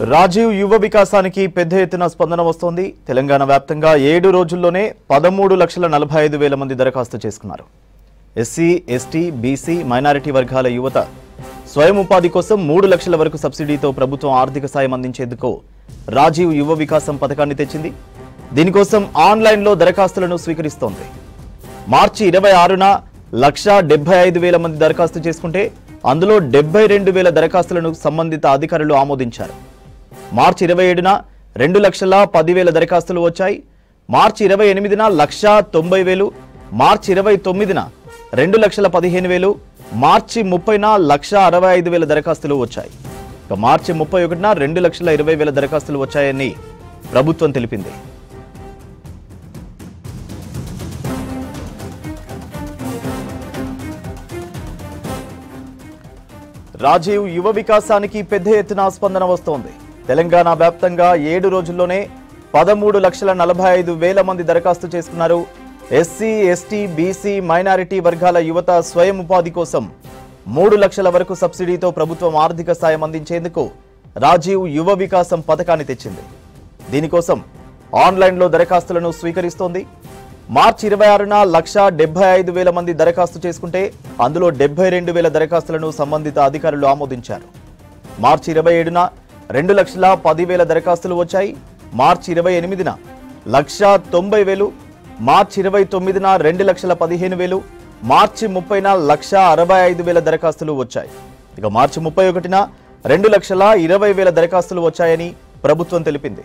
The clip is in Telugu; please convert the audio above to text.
రాజీవ్ యువ వికాసానికి పెద్ద ఎత్తున స్పందన వస్తోంది. తెలంగాణ వ్యాప్తంగా 7 రోజుల్లోనే 13,45,000 మంది దరఖాస్తు చేసుకున్నారు. ఎస్సీ, ఎస్టీ, బీసీ, మైనారిటీ వర్గాల యువత స్వయం ఉపాధి కోసం 3 లక్షల వరకు సబ్సిడీతో ప్రభుత్వం ఆర్థిక సాయం అందించేందుకు రాజీవ్ యువ వికాసం పథకాన్ని తెచ్చింది. దీనికోసం ఆన్లైన్లో దరఖాస్తులను స్వీకరిస్తోంది. మార్చి 26న 1,75,000 మంది దరఖాస్తు చేసుకుంటే అందులో 72,000 దరఖాస్తులను సంబంధిత అధికారులు ఆమోదించారు. మార్చి 27న 2,10,000 దరఖాస్తులు వచ్చాయి. మార్చి 28న 1,90,000, మార్చి 29న 2,15,000, మార్చి 30న 1,65,000 దరఖాస్తులు వచ్చాయి. ఇక మార్చి 31న 2,20,000 దరఖాస్తులు వచ్చాయని ప్రభుత్వం తెలిపింది. రాజీవ్ యువ వికాసానికి పెద్ద ఎత్తున స్పందన వస్తోంది. తెలంగాణ వ్యాప్తంగా 7 రోజుల్లోనే 13,45,000 మంది దరఖాస్తు చేసుకున్నారు. ఎస్సీ, ఎస్టీ, బీసీ, మైనారిటీ వర్గాల యువత స్వయం ఉపాధి కోసం 3 లక్షల వరకు సబ్సిడీతో ప్రభుత్వం ఆర్థిక సాయం అందించేందుకు రాజీవ్ యువ వికాసం పథకాన్ని తెచ్చింది. దీనికోసం ఆన్లైన్లో దరఖాస్తులను స్వీకరిస్తోంది. మార్చి 26న 1,75,000 మంది దరఖాస్తు చేసుకుంటే అందులో 72,000 దరఖాస్తులను సంబంధిత అధికారులు ఆమోదించారు. మార్చి 27న 2,10,000 దరఖాస్తులు వచ్చాయి. మార్చి 28న 1,90,000, మార్చి 29న 2,15,000, మార్చి 30న 1,65,000 దరఖాస్తులు వచ్చాయి. ఇక మార్చి 31న 2,20,000 దరఖాస్తులు వచ్చాయని ప్రభుత్వం తెలిపింది.